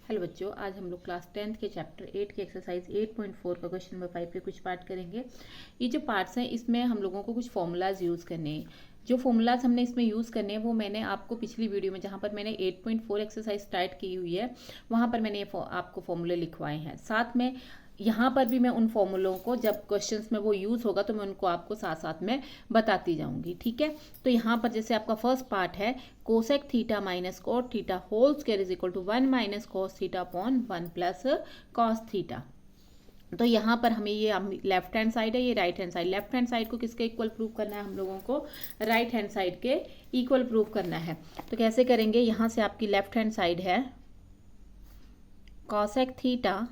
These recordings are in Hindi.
हेलो बच्चों, आज हम लोग क्लास 10th के चैप्टर 8 के एक्सरसाइज 8.4 का क्वेश्चन नंबर 5 के कुछ पार्ट करेंगे। ये जो पार्ट्स हैं इसमें हम लोगों को कुछ फॉर्मूलाज यूज़ करने हैं। जो फॉर्मूलाज हमने इसमें यूज़ करने हैं वो मैंने आपको पिछली वीडियो में, जहाँ पर मैंने 8.4 एक्सरसाइज स्टार्ट की हुई है, वहाँ पर मैंने ये आपको फॉर्मूले लिखवाए हैं। साथ में यहाँ पर भी मैं उन फॉर्मूलों को जब क्वेश्चंस में वो यूज़ होगा तो मैं उनको आपको साथ साथ में बताती जाऊंगी, ठीक है। तो यहाँ पर जैसे आपका फर्स्ट पार्ट है cosec theta minus cot theta whole square is equal to 1 minus cos theta upon 1 plus cos theta. तो यहाँ पर हमें ये लेफ्ट हैंड साइड है, ये right hand side. Left hand side को किसके इक्वल प्रूव करना है, हम लोगों को राइट हैंड साइड के इक्वल प्रूव करना है। तो कैसे करेंगे, यहाँ से आपकी लेफ्ट हैंड साइड है cosec theta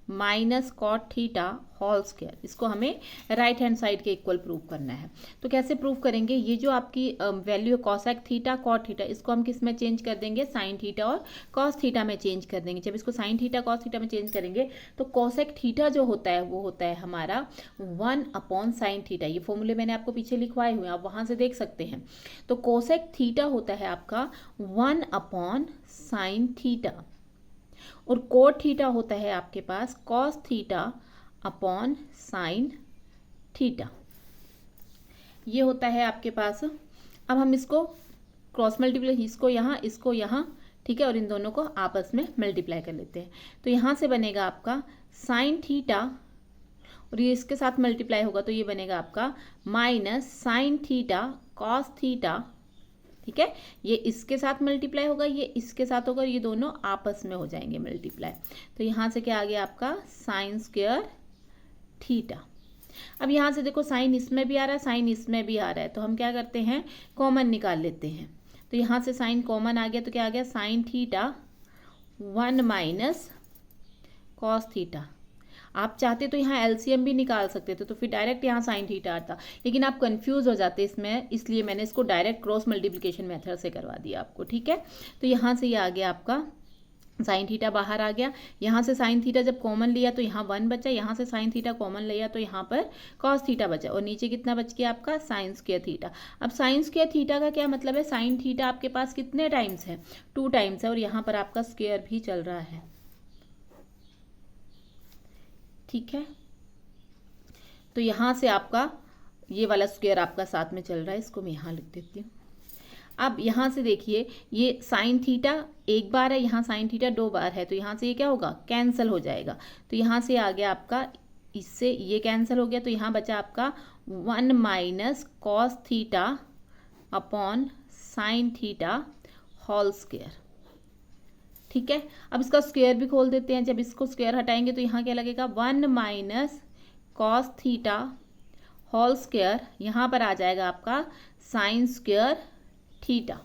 minus cot theta whole square, इसको हमें राइट हैंड साइड के इक्वल प्रूव करना है। तो कैसे प्रूव करेंगे, ये जो आपकी वैल्यू है कॉसेक थीटा कॉट थीटा, इसको हम किस में चेंज कर देंगे, साइन थीटा और कॉस थीटा में चेंज कर देंगे। जब इसको साइन थीटा कॉस थीटा में चेंज करेंगे तो कॉसेक थीटा जो होता है वो होता है हमारा 1 अपॉन साइन थीटा। ये फॉर्मूले मैंने आपको पीछे लिखवाए हुए हैं, आप वहाँ से देख सकते हैं। तो कॉसेक थीटा होता है आपका 1 अपॉन साइन थीटा और कोट थीटा होता है आपके पास cos theta upon sine theta, ये होता है आपके पास। अब हम इसको क्रॉस मल्टीप्लाई, इसको यहाँ, ठीक है, और इन दोनों को आपस में मल्टीप्लाई कर लेते हैं। तो यहाँ से बनेगा आपका साइन थीटा और ये इसके साथ मल्टीप्लाई होगा तो ये बनेगा आपका minus sine theta cos theta, ठीक है। ये इसके साथ मल्टीप्लाई होगा, ये इसके साथ होगा, ये दोनों आपस में हो जाएंगे मल्टीप्लाई। तो यहाँ से क्या आ गया आपका साइन स्क्वायर थीटा। अब यहाँ से देखो साइन इसमें भी आ रहा है, साइन इसमें भी आ रहा है, तो हम क्या करते हैं कॉमन निकाल लेते हैं। तो यहाँ से साइन कॉमन आ गया तो क्या आ गया sine theta 1 minus cos theta. आप चाहते तो यहाँ एलसीएम भी निकाल सकते थे, तो फिर डायरेक्ट यहाँ साइन थीटा आता, लेकिन आप कंफ्यूज हो जाते इसमें, इसलिए मैंने इसको डायरेक्ट क्रॉस मल्टीप्लिकेशन मेथड से करवा दिया आपको, ठीक है। तो यहाँ से ये आ गया आपका साइन थीटा बाहर आ गया। यहाँ से साइन थीटा जब कॉमन लिया तो यहाँ 1 बचा, यहाँ से साइन थीटा कॉमन लिया तो यहाँ पर कॉस थीटा बचा और नीचे कितना बच गया आपका साइन स्क्वायर थीटा। अब साइन स्क्वायर थीटा का क्या मतलब है, साइन थीटा आपके पास कितने टाइम्स है, 2 टाइम्स है, और यहाँ पर आपका स्क्वायर भी चल रहा है, ठीक है। तो यहाँ से आपका ये वाला स्क्वायर आपका साथ में चल रहा है, इसको मैं यहाँ लिख देती हूँ। अब यहाँ से देखिए ये साइन थीटा एक बार है, यहाँ साइन थीटा 2 बार है, तो यहाँ से ये क्या होगा कैंसिल हो जाएगा। तो यहाँ से आ गया आपका, इससे ये कैंसिल हो गया, तो यहाँ बचा आपका 1 minus cos theta upon sine theta whole square, ठीक है। अब इसका स्क्वायर भी खोल देते हैं। जब इसको स्क्वायर हटाएंगे तो यहाँ क्या लगेगा 1 minus cos theta whole square, यहाँ पर आ जाएगा आपका साइन स्क्वायर थीटा,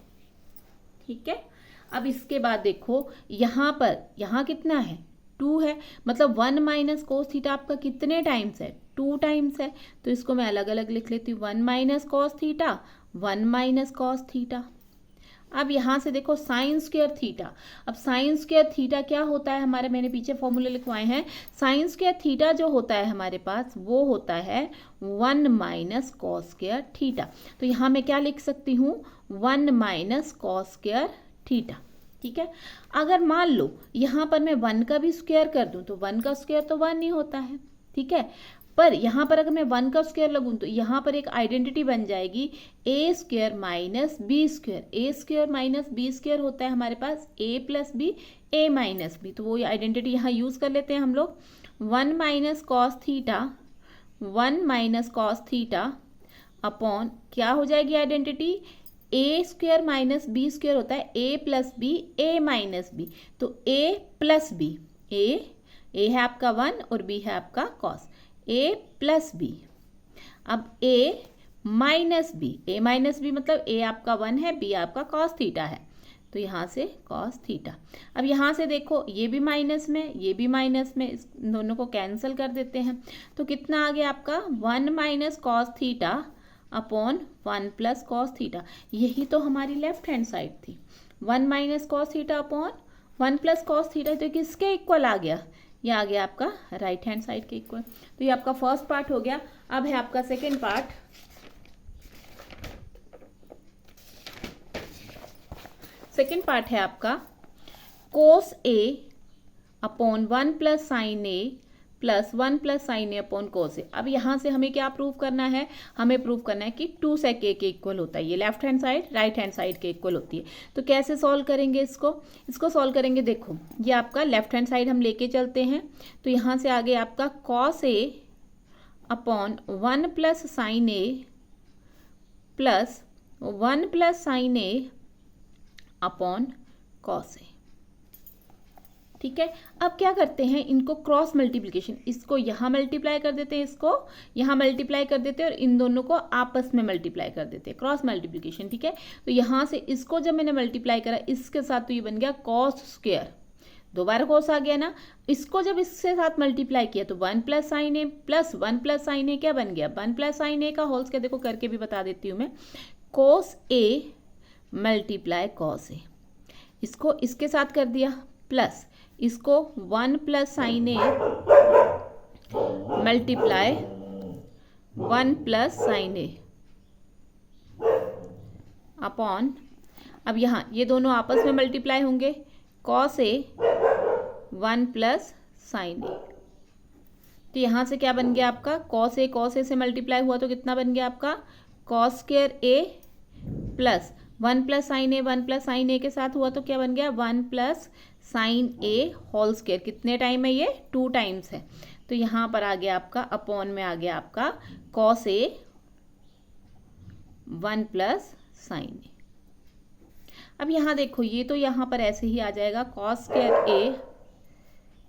ठीक है। अब इसके बाद देखो यहाँ पर, यहाँ कितना है 2 है, मतलब 1 माइनस कॉस थीटा आपका कितने टाइम्स है 2 टाइम्स है। तो इसको मैं अलग अलग लिख लेती हूँ, 1 minus cos theta 1 minus cos theta. अब यहाँ से देखो साइन स्क्वायर थीटा, अब साइन स्क्वायर थीटा क्या होता है हमारे, मैंने पीछे फॉर्मूले लिखवाए हैं। साइन स्क्वायर थीटा जो होता है हमारे पास वो होता है 1 माइनस कॉस स्क्वायर थीटा। तो यहाँ मैं क्या लिख सकती हूँ 1 माइनस कॉस स्क्वायर थीटा, ठीक है। अगर मान लो यहाँ पर मैं 1 का भी स्क्वायर कर दूँ तो 1 का स्क्वायर तो 1 ही होता है, ठीक है। पर यहाँ पर अगर मैं 1 का स्क्वायर लगूँ तो यहाँ पर एक आइडेंटिटी बन जाएगी ए स्क्वायर माइनस बी स्क्वायर। ए स्क्वायर माइनस बी स्क्वायर होता है हमारे पास ए प्लस बी, ए माइनस बी, तो वो आइडेंटिटी यहाँ यूज़ कर लेते हैं हम लोग। 1 minus cos theta 1 minus cos theta upon क्या हो जाएगी आइडेंटिटी, ए स्क्वायर माइनस बी स्क्वायर होता है ए प्लस बी, ए माइनस बी, तो ए प्लस बी, ए है आपका 1 और बी है आपका कॉस, ए प्लस बी। अब ए माइनस बी, ए माइनस बी मतलब ए आपका 1 है, बी आपका कॉस थीटा है, तो यहाँ से कॉस थीटा। अब यहाँ से देखो ये भी माइनस में, ये भी माइनस में, इस दोनों को कैंसिल कर देते हैं। तो कितना आ गया आपका 1 minus cos theta upon 1 plus cos theta. यही तो हमारी लेफ्ट हैंड साइड थी, 1 minus cos theta upon 1 plus cos theta, तो किसके इक्वल आ गया, ये आ गया आपका राइट हैंड साइड के इक्वल। तो ये आपका फर्स्ट पार्ट हो गया। अब है आपका सेकेंड पार्ट। सेकेंड पार्ट है आपका कोस ए अपॉन 1 प्लस साइन ए प्लस 1 प्लस साइन ए अपॉन कोस ए। अब यहाँ से हमें क्या प्रूव करना है, हमें प्रूव करना है कि 2 sec a के इक्वल होता है। ये left hand side right hand side के इक्वल होती है। तो कैसे सॉल्व करेंगे इसको सॉल्व करेंगे, देखो ये आपका लेफ्ट हैंड साइड हम लेके चलते हैं। तो यहाँ से आगे आपका cos A upon 1 plus sign A plus 1 plus sign A upon cos A. ठीक है, अब क्या करते हैं, इनको क्रॉस मल्टीप्लिकेशन, इसको यहाँ मल्टीप्लाई कर देते हैं, इसको यहाँ मल्टीप्लाई कर देते हैं और इन दोनों को आपस में मल्टीप्लाई कर देते हैं, क्रॉस मल्टीप्लिकेशन। ठीक है, तो यहाँ से इसको जब मैंने मल्टीप्लाई करा इसके साथ तो ये बन गया कॉस स्क्वायर, दोबारा कॉस आ गया ना। इसको जब इसके साथ मल्टीप्लाई किया तो 1 प्लस साइन ए प्लस 1 प्लस साइन ए क्या बन गया, 1 प्लस साइन ए का होल स्क्वायर। देखो करके भी बता देती हूँ मैं, कोस ए मल्टीप्लाई कॉस ए, इसको इसके साथ कर दिया प्लस इसको 1 plus sign A multiply 1 plus sign A upon, अब यहाँ ये दोनों आपस में मल्टीप्लाई होंगे, कॉस ए 1 प्लस साइन ए। तो यहाँ से क्या बन गया आपका, कॉस ए से मल्टीप्लाई हुआ तो कितना बन गया आपका, cos square a plus 1 plus sign A, 1 plus sign ए के साथ हुआ तो क्या बन गया 1 प्लस साइन ए होल स्क्वायर। कितने टाइम है ये, 2 टाइम्स है। तो यहाँ पर आ गया आपका अपॉन में आ गया आपका कॉस ए 1 प्लस साइन ए। अब यहाँ देखो ये तो यहाँ पर ऐसे ही आ जाएगा कॉस स्क्वायर ए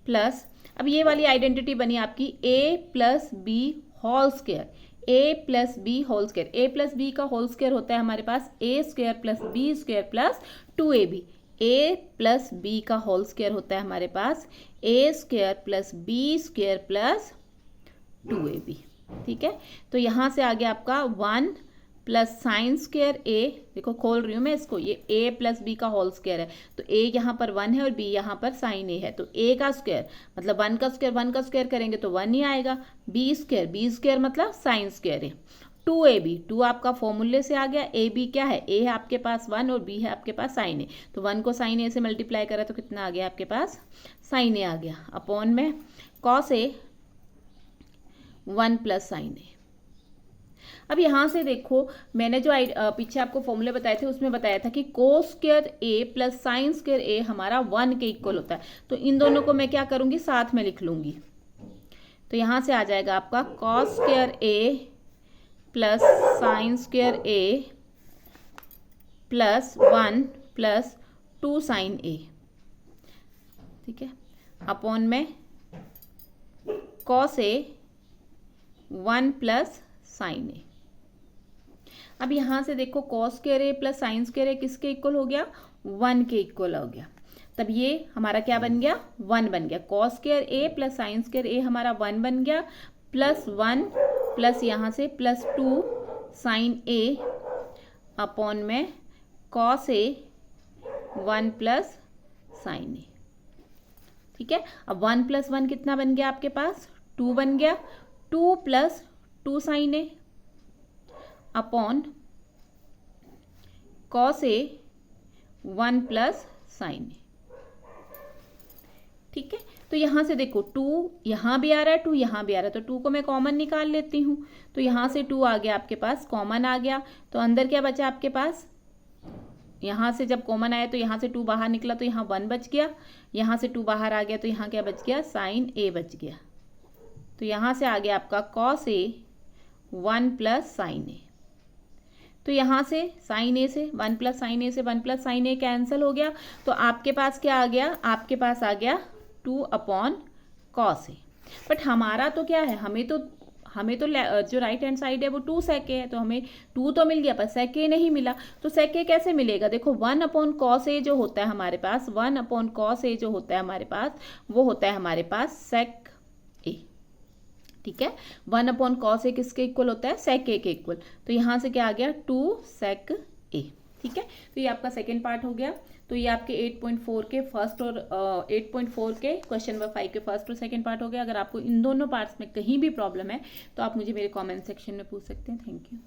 प्लस, अब ये वाली आइडेंटिटी बनी आपकी a plus b whole square, a plus b whole square. A plus b का होल स्क्वायर होता है हमारे पास a square plus b square plus 2ab। A plus b का होल स्क्वायर होता है हमारे पास a square plus b square plus 2ab। ठीक है, तो यहाँ से आ गया आपका 1 प्लस साइन स्क्वायर ए, देखो खोल रही हूँ मैं इसको, ये ए प्लस बी का होल स्क्वायर है तो ए यहाँ पर 1 है और बी यहाँ पर साइन ए है। तो ए का स्क्वायर मतलब 1 का स्क्वायर करेंगे तो 1 ही आएगा, बी स्क्वायर मतलब साइन स्क्वायर है, 2ab, 2 आपका फॉर्मूले से आ गया, ए बी क्या है, ए है आपके पास 1 और बी है आपके पास साइन ए। तो 1 को साइन ए से मल्टीप्लाई करा तो कितना आ गया आपके पास, साइन ए आ गया अपॉन में कॉस ए 1 प्लस साइन ए। अब यहाँ से देखो मैंने जो पीछे आपको फॉर्मूले बताए थे उसमें बताया था कि cos square a plus sine square ए हमारा 1 के इक्वल होता है। तो इन दोनों को मैं क्या करूँगी, साथ में लिख लूँगी। तो यहाँ से आ जाएगा आपका cos square a plus sine square a plus 1 plus 2 sign ए। ठीक है, अपॉन में कॉस ए 1 प्लस साइन ए। अब यहाँ से देखो cos square a plus sine square ए किसके इक्वल हो गया, 1 के इक्वल हो गया। तब ये हमारा क्या बन गया, 1 बन गया। Cos square a plus sine square ए हमारा 1 बन गया प्लस 1 प्लस यहाँ से प्लस 2 साइन ए अपॉन में कॉस ए 1 प्लस साइन ए। ठीक है, अब 1 प्लस 1 कितना बन गया आपके पास, 2 बन गया, 2 plus 2 sign A upon cos A 1 plus sign ए। ठीक है, तो यहाँ से देखो 2 यहाँ भी आ रहा है, 2 यहाँ भी आ रहा है, तो 2 को मैं कॉमन निकाल लेती हूँ। तो यहाँ से 2 आ गया आपके पास, कॉमन आ गया, तो अंदर क्या बचा आपके पास, यहाँ से जब कॉमन आया तो यहाँ से 2 बाहर निकला तो यहाँ 1 बच गया, यहाँ से 2 बाहर आ गया तो यहाँ क्या बच गया, साइन ए बच गया। तो यहाँ से आ गया आपका कॉस ए 1 प्लस साइन ए। तो यहाँ से साइन ए से 1 प्लस साइन ए से 1 प्लस साइन ए कैंसिल हो गया। तो आपके पास क्या आ गया, आपके पास आ गया 2 अपॉन कॉस ए। बट हमारा तो क्या है, हमें तो जो राइट हैंड साइड है वो 2 sec ए है, तो हमें 2 तो मिल गया पर sec ए नहीं मिला। तो sec ए कैसे मिलेगा, देखो 1 अपॉन कॉस ए जो होता है हमारे पास, 1 अपॉन कॉस ए जो होता है हमारे पास वो होता है हमारे पास sec ए। ठीक है, 1 अपॉन कॉस ए किसके इक्वल होता है, sec ए के इक्वल। तो यहाँ से क्या आ गया, 2 sec ए। ठीक है, तो ये आपका सेकेंड पार्ट हो गया। तो ये आपके 8.4 के फर्स्ट और 8.4 के क्वेश्चन नंबर 5 के फर्स्ट और सेकेंड पार्ट हो गया। अगर आपको इन दोनों पार्ट्स में कहीं भी प्रॉब्लम है तो आप मुझे मेरे कमेंट सेक्शन में पूछ सकते हैं। Thank you.